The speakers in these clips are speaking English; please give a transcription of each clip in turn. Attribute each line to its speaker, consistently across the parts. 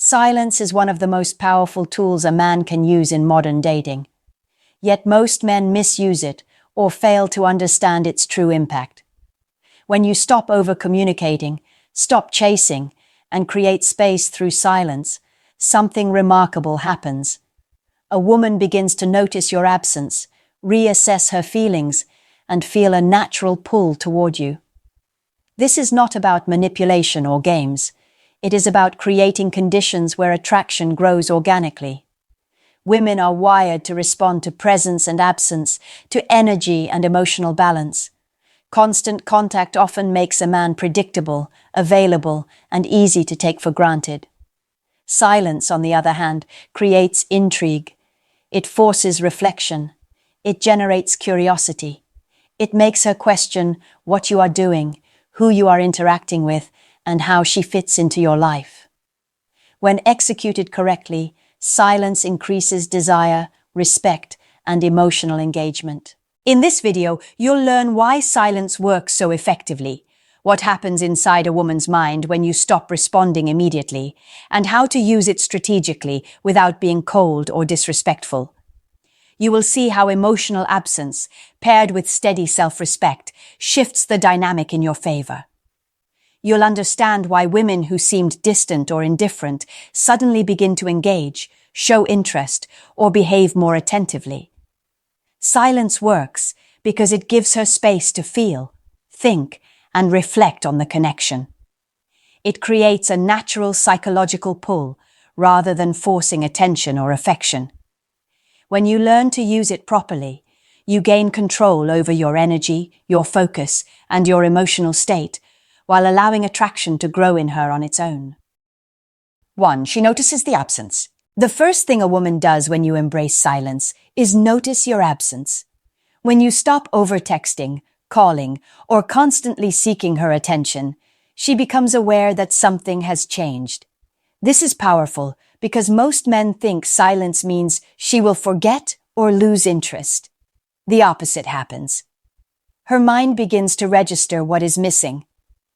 Speaker 1: Silence is one of the most powerful tools a man can use in modern dating. Yet most men misuse it or fail to understand its true impact. When you stop over-communicating, stop chasing, and create space through silence, something remarkable happens. A woman begins to notice your absence, reassess her feelings, and feel a natural pull toward you. This is not about manipulation or games. It is about creating conditions where attraction grows organically. Women are wired to respond to presence and absence, to energy and emotional balance. Constant contact often makes a man predictable, available, and easy to take for granted. Silence, on the other hand, creates intrigue. It forces reflection. It generates curiosity. It makes her question what you are doing, who you are interacting with, and how she fits into your life. When executed correctly, silence increases desire, respect, and emotional engagement. In this video, you'll learn why silence works so effectively, what happens inside a woman's mind when you stop responding immediately, and how to use it strategically without being cold or disrespectful. You will see how emotional absence, paired with steady self-respect, shifts the dynamic in your favor. You'll understand why women who seemed distant or indifferent suddenly begin to engage, show interest, or behave more attentively. Silence works because it gives her space to feel, think, and reflect on the connection. It creates a natural psychological pull rather than forcing attention or affection. When you learn to use it properly, you gain control over your energy, your focus, and your emotional state, while allowing attraction to grow in her on its own. 1. She notices the absence. The first thing a woman does when you embrace silence is notice your absence. When you stop over-texting, calling, or constantly seeking her attention, she becomes aware that something has changed. This is powerful because most men think silence means she will forget or lose interest. The opposite happens. Her mind begins to register what is missing: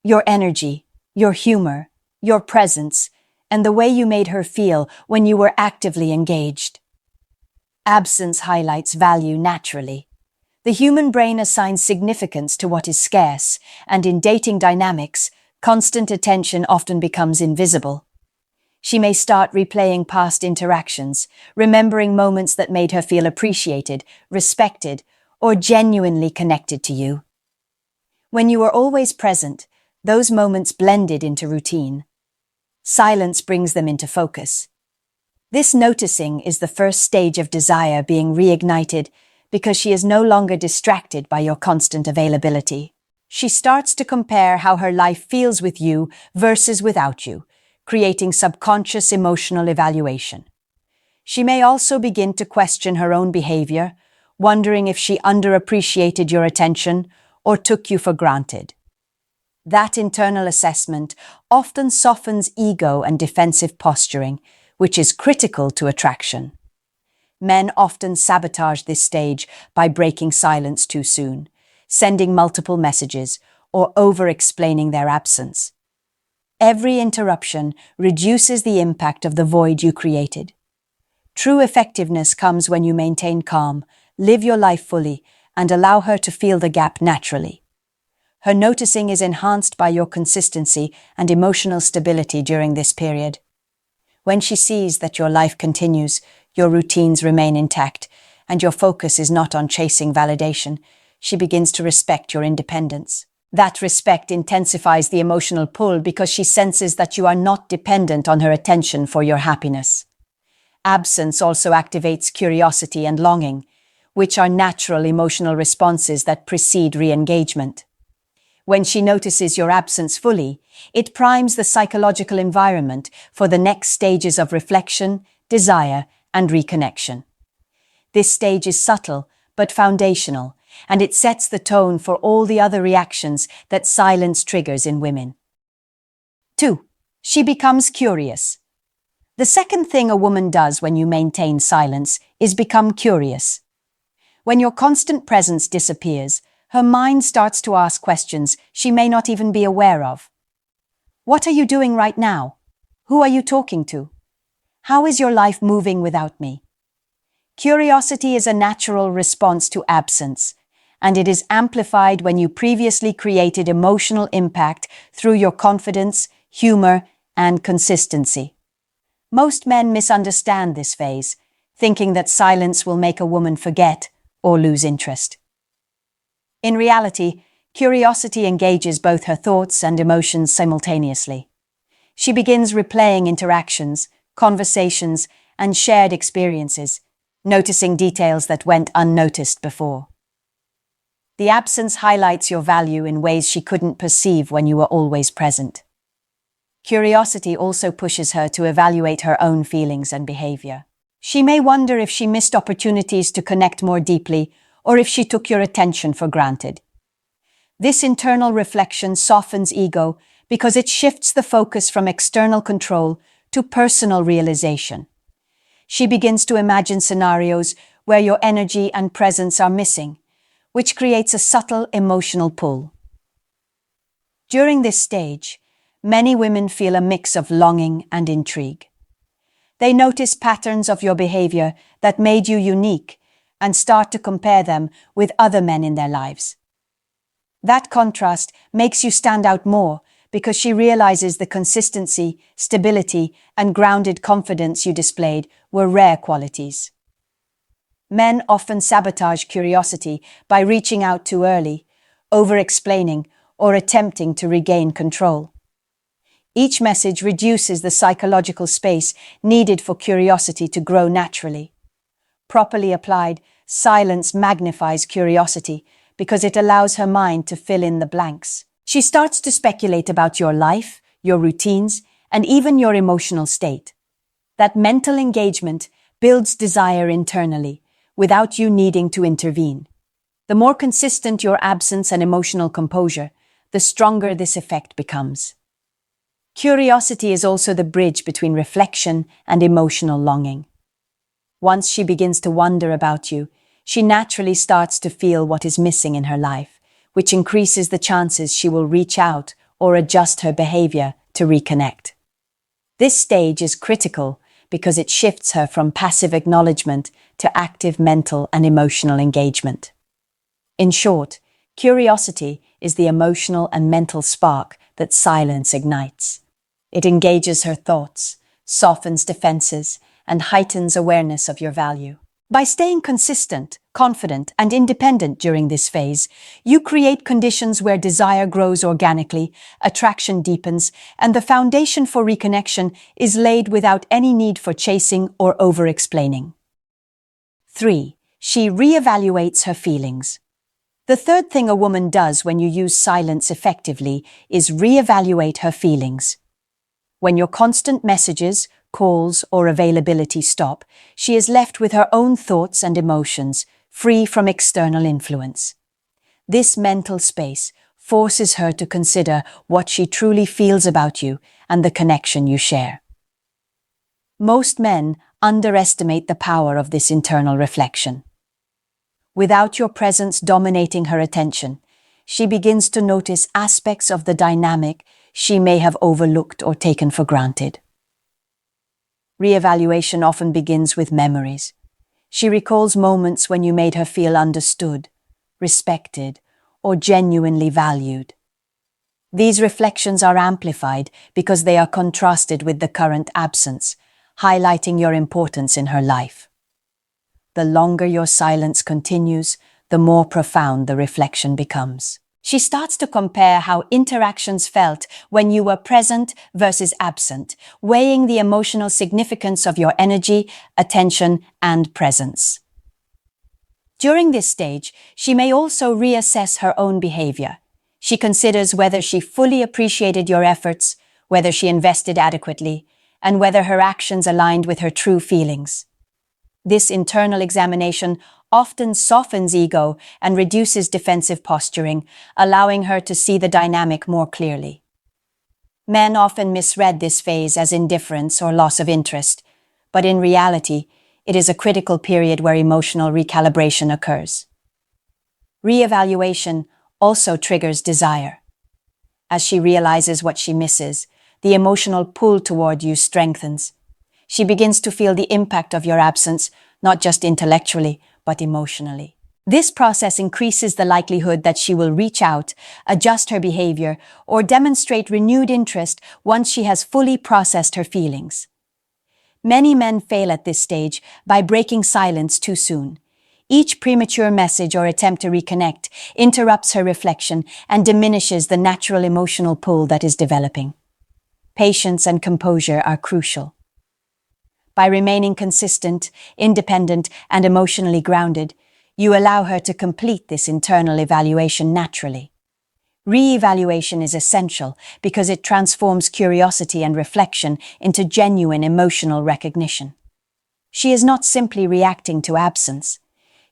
Speaker 1: your energy, your humor, your presence, and the way you made her feel when you were actively engaged. Absence highlights value naturally. The human brain assigns significance to what is scarce, and in dating dynamics, constant attention often becomes invisible. She may start replaying past interactions, remembering moments that made her feel appreciated, respected, or genuinely connected to you. When you are always present, those moments blended into routine. Silence brings them into focus. This noticing is the first stage of desire being reignited because she is no longer distracted by your constant availability. She starts to compare how her life feels with you versus without you, creating subconscious emotional evaluation. She may also begin to question her own behavior, wondering if she underappreciated your attention or took you for granted. That internal assessment often softens ego and defensive posturing, which is critical to attraction. Men often sabotage this stage by breaking silence too soon, sending multiple messages, or over-explaining their absence. Every interruption reduces the impact of the void you created. True effectiveness comes when you maintain calm, live your life fully, and allow her to feel the gap naturally. Her noticing is enhanced by your consistency and emotional stability during this period. When she sees that your life continues, your routines remain intact, and your focus is not on chasing validation, she begins to respect your independence. That respect intensifies the emotional pull because she senses that you are not dependent on her attention for your happiness. Absence also activates curiosity and longing, which are natural emotional responses that precede re-engagement. When she notices your absence fully, it primes the psychological environment for the next stages of reflection, desire, and reconnection. This stage is subtle but foundational, and it sets the tone for all the other reactions that silence triggers in women. 2. She becomes curious. The second thing a woman does when you maintain silence is become curious. When your constant presence disappears, her mind starts to ask questions she may not even be aware of. What are you doing right now? Who are you talking to? How is your life moving without me? Curiosity is a natural response to absence, and it is amplified when you previously created emotional impact through your confidence, humor, and consistency. Most men misunderstand this phase, thinking that silence will make a woman forget or lose interest. In reality, curiosity engages both her thoughts and emotions simultaneously. She begins replaying interactions, conversations, and shared experiences, noticing details that went unnoticed before. The absence highlights your value in ways she couldn't perceive when you were always present. Curiosity also pushes her to evaluate her own feelings and behavior. She may wonder if she missed opportunities to connect more deeply, or if she took your attention for granted. This internal reflection softens ego because it shifts the focus from external control to personal realization. She begins to imagine scenarios where your energy and presence are missing, which creates a subtle emotional pull. During this stage, many women feel a mix of longing and intrigue. They notice patterns of your behavior that made you unique and start to compare them with other men in their lives. That contrast makes you stand out more because she realizes the consistency, stability, and grounded confidence you displayed were rare qualities. Men often sabotage curiosity by reaching out too early, over-explaining, or attempting to regain control. Each message reduces the psychological space needed for curiosity to grow naturally. Properly applied, silence magnifies curiosity because it allows her mind to fill in the blanks. She starts to speculate about your life, your routines, and even your emotional state. That mental engagement builds desire internally, without you needing to intervene. The more consistent your absence and emotional composure, the stronger this effect becomes. Curiosity is also the bridge between reflection and emotional longing. Once she begins to wonder about you, she naturally starts to feel what is missing in her life, which increases the chances she will reach out or adjust her behavior to reconnect. This stage is critical because it shifts her from passive acknowledgement to active mental and emotional engagement. In short, curiosity is the emotional and mental spark that silence ignites. It engages her thoughts, softens defenses, and heightens awareness of your value. By staying consistent, confident, and independent during this phase, you create conditions where desire grows organically, attraction deepens, and the foundation for reconnection is laid without any need for chasing or over-explaining. 3. She reevaluates her feelings. The third thing a woman does when you use silence effectively is reevaluate her feelings. When your constant messages, calls, or availability stop, she is left with her own thoughts and emotions, free from external influence. This mental space forces her to consider what she truly feels about you and the connection you share. Most men underestimate the power of this internal reflection. Without your presence dominating her attention, she begins to notice aspects of the dynamic she may have overlooked or taken for granted. Reevaluation often begins with memories. She recalls moments when you made her feel understood, respected, or genuinely valued. These reflections are amplified because they are contrasted with the current absence, highlighting your importance in her life. The longer your silence continues, the more profound the reflection becomes. She starts to compare how interactions felt when you were present versus absent, weighing the emotional significance of your energy, attention, and presence. During this stage, she may also reassess her own behavior. She considers whether she fully appreciated your efforts, whether she invested adequately, and whether her actions aligned with her true feelings. This internal examination often softens ego and reduces defensive posturing, allowing her to see the dynamic more clearly. Men often misread this phase as indifference or loss of interest, but in reality, it is a critical period where emotional recalibration occurs. Reevaluation also triggers desire. As she realizes what she misses, the emotional pull toward you strengthens. She begins to feel the impact of your absence, not just intellectually, but emotionally. This process increases the likelihood that she will reach out, adjust her behavior, or demonstrate renewed interest once she has fully processed her feelings. Many men fail at this stage by breaking silence too soon. Each premature message or attempt to reconnect interrupts her reflection and diminishes the natural emotional pull that is developing. Patience and composure are crucial. By remaining consistent, independent, and emotionally grounded, you allow her to complete this internal evaluation naturally. Reevaluation is essential because it transforms curiosity and reflection into genuine emotional recognition. She is not simply reacting to absence.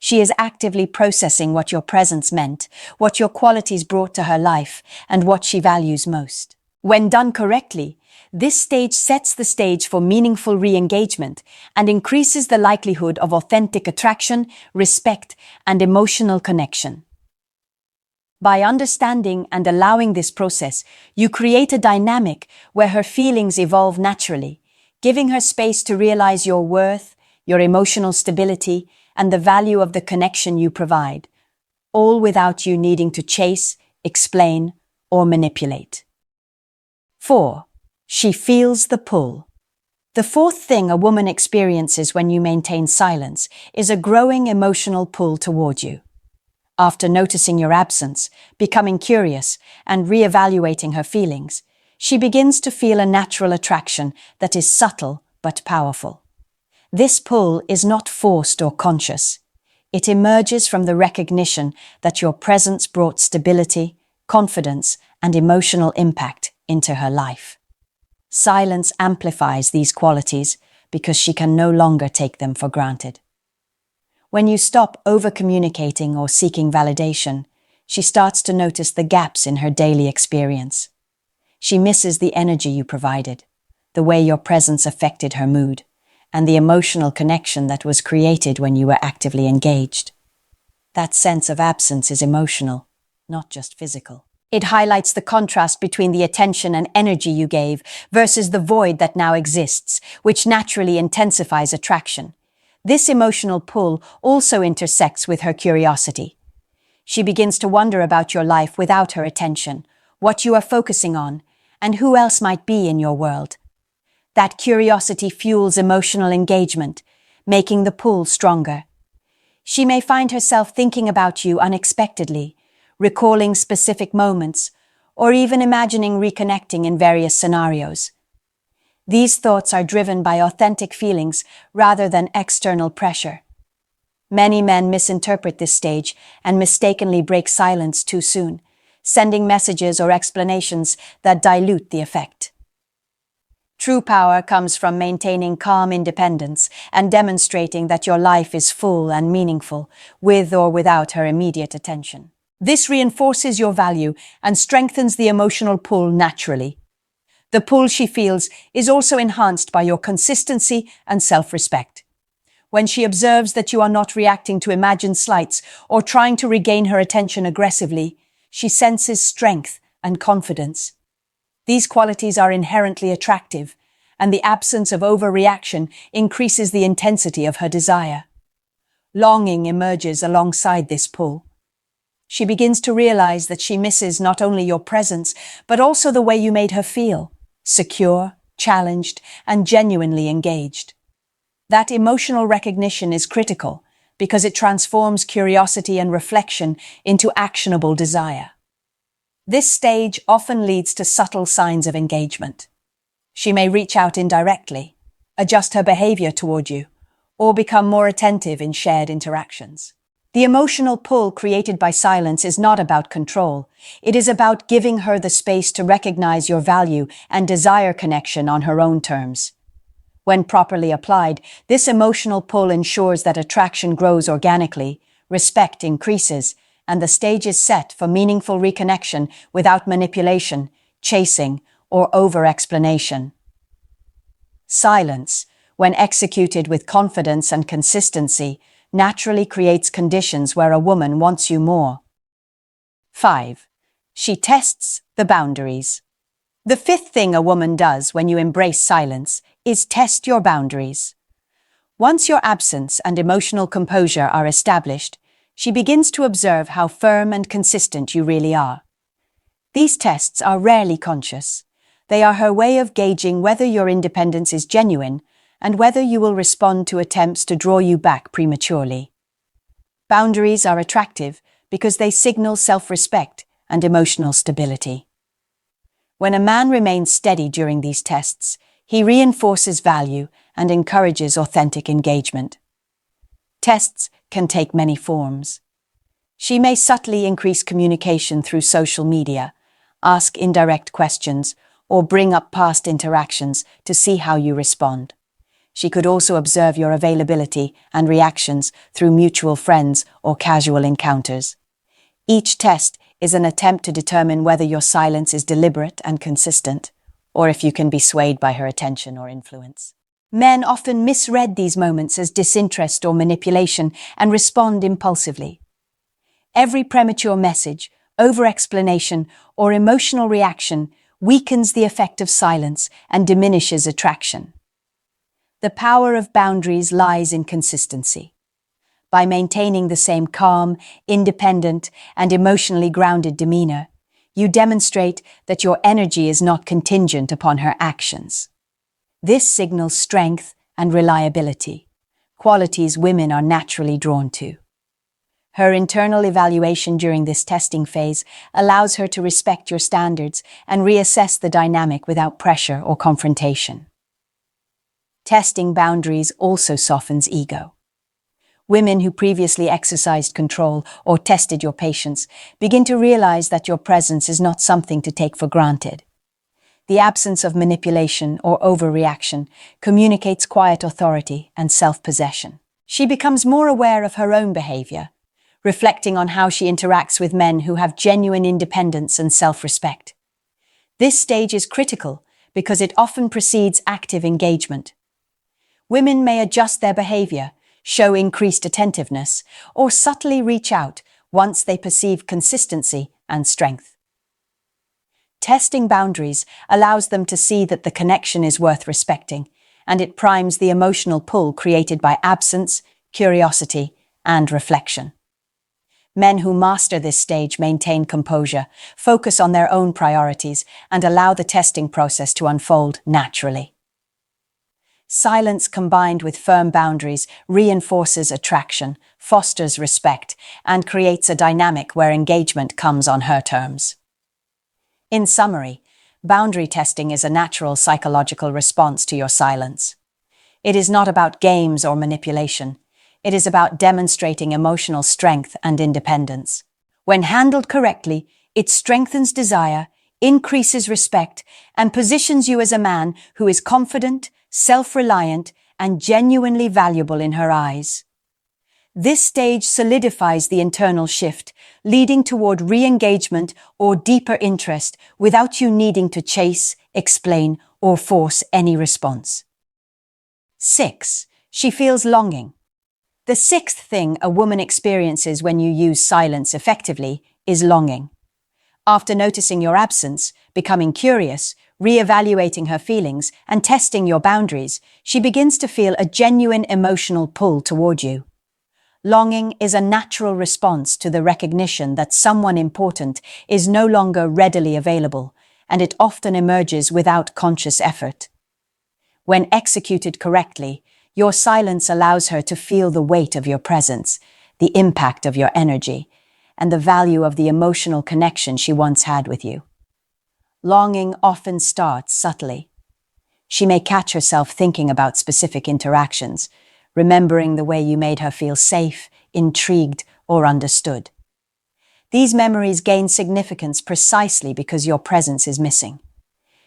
Speaker 1: She is actively processing what your presence meant, what your qualities brought to her life, and what she values most. When done correctly, this stage sets the stage for meaningful re-engagement and increases the likelihood of authentic attraction, respect, and emotional connection. By understanding and allowing this process, you create a dynamic where her feelings evolve naturally, giving her space to realize your worth, your emotional stability, and the value of the connection you provide, all without you needing to chase, explain, or manipulate. 4. She feels the pull. The fourth thing a woman experiences when you maintain silence is a growing emotional pull toward you. After noticing your absence, becoming curious, and reevaluating her feelings, she begins to feel a natural attraction that is subtle but powerful. This pull is not forced or conscious. It emerges from the recognition that your presence brought stability, confidence, and emotional impact into her life. Silence amplifies these qualities because she can no longer take them for granted. When you stop over-communicating or seeking validation, she starts to notice the gaps in her daily experience. She misses the energy you provided, the way your presence affected her mood, and the emotional connection that was created when you were actively engaged. That sense of absence is emotional, not just physical. It highlights the contrast between the attention and energy you gave versus the void that now exists, which naturally intensifies attraction. This emotional pull also intersects with her curiosity. She begins to wonder about your life without her attention, what you are focusing on, and who else might be in your world. That curiosity fuels emotional engagement, making the pull stronger. She may find herself thinking about you unexpectedly, recalling specific moments, or even imagining reconnecting in various scenarios. These thoughts are driven by authentic feelings rather than external pressure. Many men misinterpret this stage and mistakenly break silence too soon, sending messages or explanations that dilute the effect. True power comes from maintaining calm independence and demonstrating that your life is full and meaningful, with or without her immediate attention. This reinforces your value and strengthens the emotional pull naturally. The pull she feels is also enhanced by your consistency and self-respect. When she observes that you are not reacting to imagined slights or trying to regain her attention aggressively, she senses strength and confidence. These qualities are inherently attractive, and the absence of overreaction increases the intensity of her desire. Longing emerges alongside this pull. She begins to realize that she misses not only your presence, but also the way you made her feel, secure, challenged, and genuinely engaged. That emotional recognition is critical because it transforms curiosity and reflection into actionable desire. This stage often leads to subtle signs of engagement. She may reach out indirectly, adjust her behavior toward you, or become more attentive in shared interactions. The emotional pull created by silence is not about control. It is about giving her the space to recognize your value and desire connection on her own terms. When properly applied, this emotional pull ensures that attraction grows organically, respect increases, and the stage is set for meaningful reconnection without manipulation, chasing, or over-explanation. Silence, when executed with confidence and consistency, naturally creates conditions where a woman wants you more. 5. She tests the boundaries. The fifth thing a woman does when you embrace silence is test your boundaries. Once your absence and emotional composure are established, she begins to observe how firm and consistent you really are. These tests are rarely conscious. They are her way of gauging whether your independence is genuine and whether you will respond to attempts to draw you back prematurely. Boundaries are attractive because they signal self-respect and emotional stability. When a man remains steady during these tests, he reinforces value and encourages authentic engagement. Tests can take many forms. She may subtly increase communication through social media, ask indirect questions, or bring up past interactions to see how you respond. She could also observe your availability and reactions through mutual friends or casual encounters. Each test is an attempt to determine whether your silence is deliberate and consistent, or if you can be swayed by her attention or influence. Men often misread these moments as disinterest or manipulation and respond impulsively. Every premature message, over-explanation, or emotional reaction weakens the effect of silence and diminishes attraction. The power of boundaries lies in consistency. By maintaining the same calm, independent, and emotionally grounded demeanor, you demonstrate that your energy is not contingent upon her actions. This signals strength and reliability, qualities women are naturally drawn to. Her internal evaluation during this testing phase allows her to respect your standards and reassess the dynamic without pressure or confrontation. Testing boundaries also softens ego. Women who previously exercised control or tested your patience begin to realize that your presence is not something to take for granted. The absence of manipulation or overreaction communicates quiet authority and self-possession. She becomes more aware of her own behavior, reflecting on how she interacts with men who have genuine independence and self-respect. This stage is critical because it often precedes active engagement. Women may adjust their behavior, show increased attentiveness, or subtly reach out once they perceive consistency and strength. Testing boundaries allows them to see that the connection is worth respecting, and it primes the emotional pull created by absence, curiosity, and reflection. Men who master this stage maintain composure, focus on their own priorities, and allow the testing process to unfold naturally. Silence combined with firm boundaries reinforces attraction, fosters respect, and creates a dynamic where engagement comes on her terms. In summary, boundary testing is a natural psychological response to your silence. It is not about games or manipulation. It is about demonstrating emotional strength and independence. When handled correctly, it strengthens desire, increases respect, and positions you as a man who is confident, self-reliant, and genuinely valuable in her eyes. This stage solidifies the internal shift, leading toward re-engagement or deeper interest without you needing to chase, explain, or force any response. 6. She feels longing. The sixth thing a woman experiences when you use silence effectively is longing. After noticing your absence, becoming curious, reevaluating her feelings, and testing your boundaries, she begins to feel a genuine emotional pull toward you. Longing is a natural response to the recognition that someone important is no longer readily available, and it often emerges without conscious effort. When executed correctly, your silence allows her to feel the weight of your presence, the impact of your energy, and the value of the emotional connection she once had with you. Longing often starts subtly. She may catch herself thinking about specific interactions, remembering the way you made her feel safe, intrigued, or understood. These memories gain significance precisely because your presence is missing.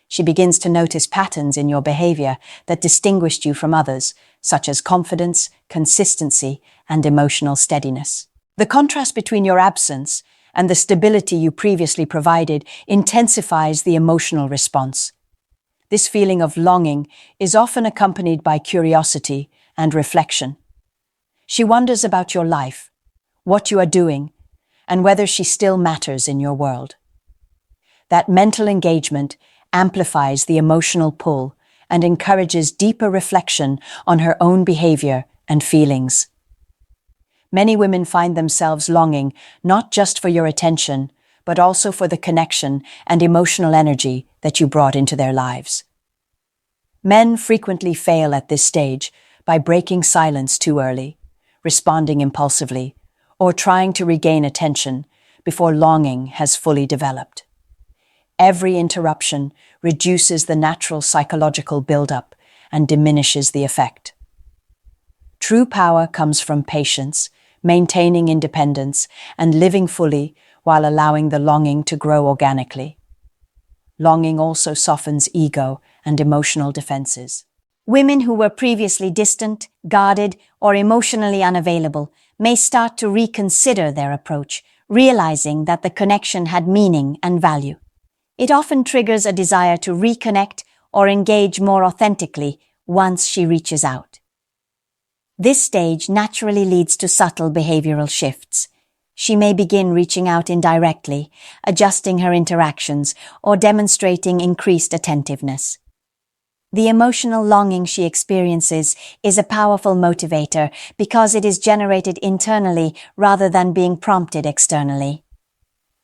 Speaker 1: She begins to notice patterns in your behavior that distinguished you from others, such as confidence, consistency, and emotional steadiness. The contrast between your absence and the stability you previously provided intensifies the emotional response. This feeling of longing is often accompanied by curiosity and reflection. She wonders about your life, what you are doing, and whether she still matters in your world. That mental engagement amplifies the emotional pull and encourages deeper reflection on her own behavior and feelings. Many women find themselves longing not just for your attention, but also for the connection and emotional energy that you brought into their lives. Men frequently fail at this stage by breaking silence too early, responding impulsively, or trying to regain attention before longing has fully developed. Every interruption reduces the natural psychological buildup and diminishes the effect. True power comes from patience, maintaining independence, and living fully while allowing the longing to grow organically. Longing also softens ego and emotional defenses. Women who were previously distant, guarded, or emotionally unavailable may start to reconsider their approach, realizing that the connection had meaning and value. It often triggers a desire to reconnect or engage more authentically once she reaches out. This stage naturally leads to subtle behavioral shifts. She may begin reaching out indirectly, adjusting her interactions, or demonstrating increased attentiveness. The emotional longing she experiences is a powerful motivator because it is generated internally rather than being prompted externally.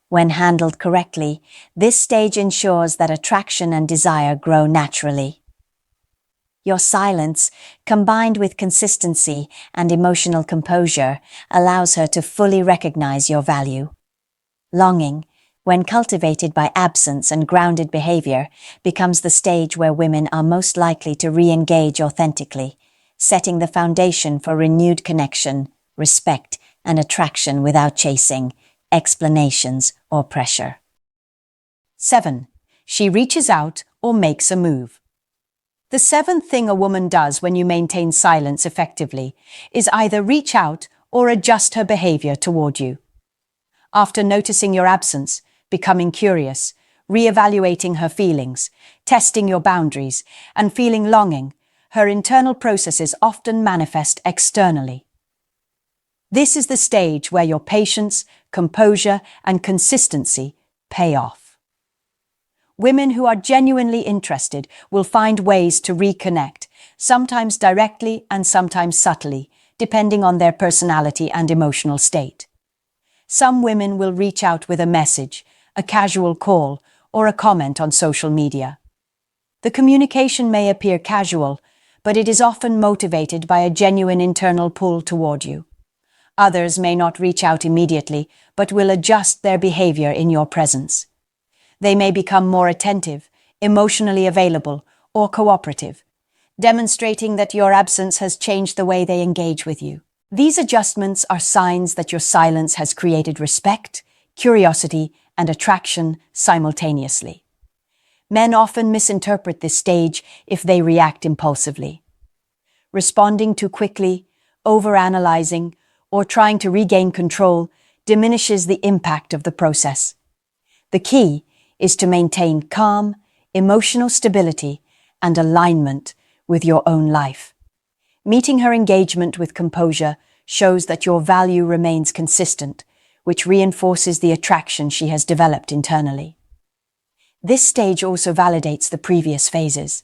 Speaker 1: When handled correctly, this stage ensures that attraction and desire grow naturally. Your silence, combined with consistency and emotional composure, allows her to fully recognize your value. Longing, when cultivated by absence and grounded behavior, becomes the stage where women are most likely to re-engage authentically, setting the foundation for renewed connection, respect, and attraction without chasing, explanations, or pressure. 7. She reaches out or makes a move. The seventh thing a woman does when you maintain silence effectively is either reach out or adjust her behavior toward you. After noticing your absence, becoming curious, reevaluating her feelings, testing your boundaries, and feeling longing, her internal processes often manifest externally. This is the stage where your patience, composure, and consistency pay off. Women who are genuinely interested will find ways to reconnect, sometimes directly and sometimes subtly, depending on their personality and emotional state. Some women will reach out with a message, a casual call, or a comment on social media. The communication may appear casual, but it is often motivated by a genuine internal pull toward you. Others may not reach out immediately, but will adjust their behavior in your presence. They may become more attentive, emotionally available, or cooperative, demonstrating that your absence has changed the way they engage with you. These adjustments are signs that your silence has created respect, curiosity, and attraction simultaneously. Men often misinterpret this stage if they react impulsively. Responding too quickly, overanalyzing, or trying to regain control diminishes the impact of the process. The key is to maintain calm, emotional stability, and alignment with your own life. Meeting her engagement with composure shows that your value remains consistent, which reinforces the attraction she has developed internally. This stage also validates the previous phases.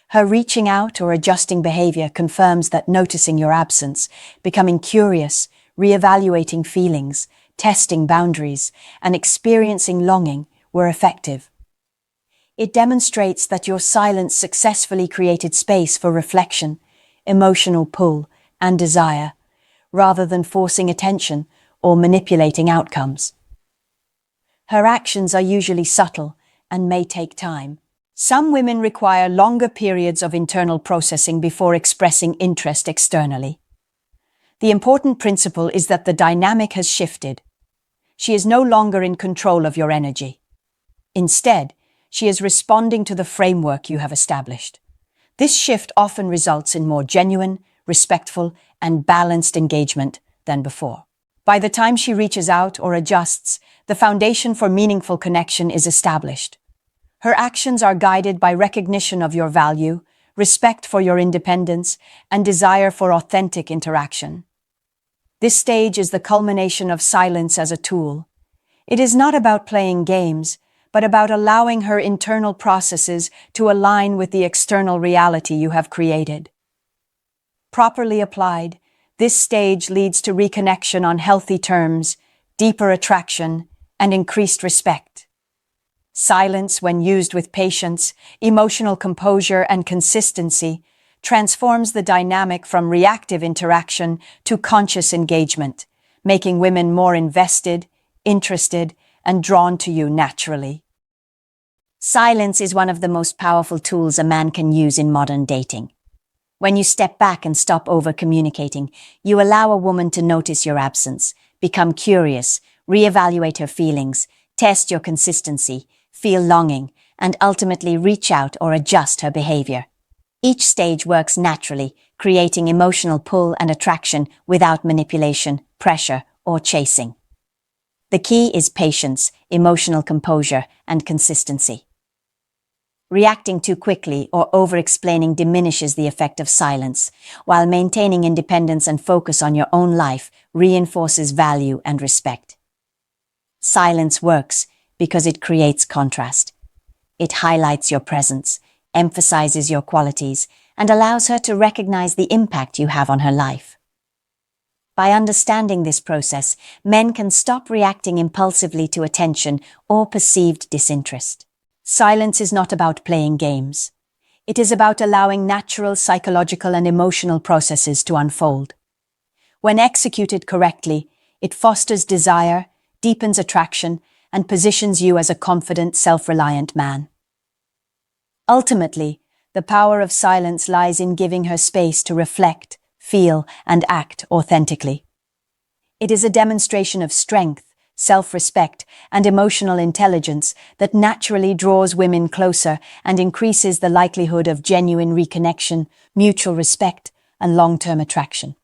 Speaker 1: Her reaching out or adjusting behavior confirms that noticing your absence, becoming curious, reevaluating feelings, testing boundaries, and experiencing longing were effective. It demonstrates that your silence successfully created space for reflection, emotional pull, and desire, rather than forcing attention or manipulating outcomes. Her actions are usually subtle and may take time. Some women require longer periods of internal processing before expressing interest externally. The important principle is that the dynamic has shifted. She is no longer in control of your energy. Instead, she is responding to the framework you have established. This shift often results in more genuine, respectful, and balanced engagement than before. By the time she reaches out or adjusts, the foundation for meaningful connection is established. Her actions are guided by recognition of your value, respect for your independence, and desire for authentic interaction. This stage is the culmination of silence as a tool. It is not about playing games, but about allowing her internal processes to align with the external reality you have created. Properly applied, this stage leads to reconnection on healthy terms, deeper attraction, and increased respect. Silence, when used with patience, emotional composure, and consistency, transforms the dynamic from reactive interaction to conscious engagement, making women more invested, interested, and drawn to you naturally. Silence is one of the most powerful tools a man can use in modern dating. When you step back and stop over-communicating, you allow a woman to notice your absence, become curious, reevaluate her feelings, test your consistency, feel longing, and ultimately reach out or adjust her behavior. Each stage works naturally, creating emotional pull and attraction without manipulation, pressure, or chasing. The key is patience, emotional composure, and consistency. Reacting too quickly or over-explaining diminishes the effect of silence, while maintaining independence and focus on your own life reinforces value and respect. Silence works because it creates contrast. It highlights your presence, emphasizes your qualities, and allows her to recognize the impact you have on her life. By understanding this process, men can stop reacting impulsively to attention or perceived disinterest. Silence is not about playing games. It is about allowing natural psychological and emotional processes to unfold. When executed correctly, it fosters desire, deepens attraction, and positions you as a confident, self-reliant man. Ultimately, the power of silence lies in giving her space to reflect, feel, and act authentically. It is a demonstration of strength, self-respect, and emotional intelligence that naturally draws women closer and increases the likelihood of genuine reconnection, mutual respect, and long-term attraction.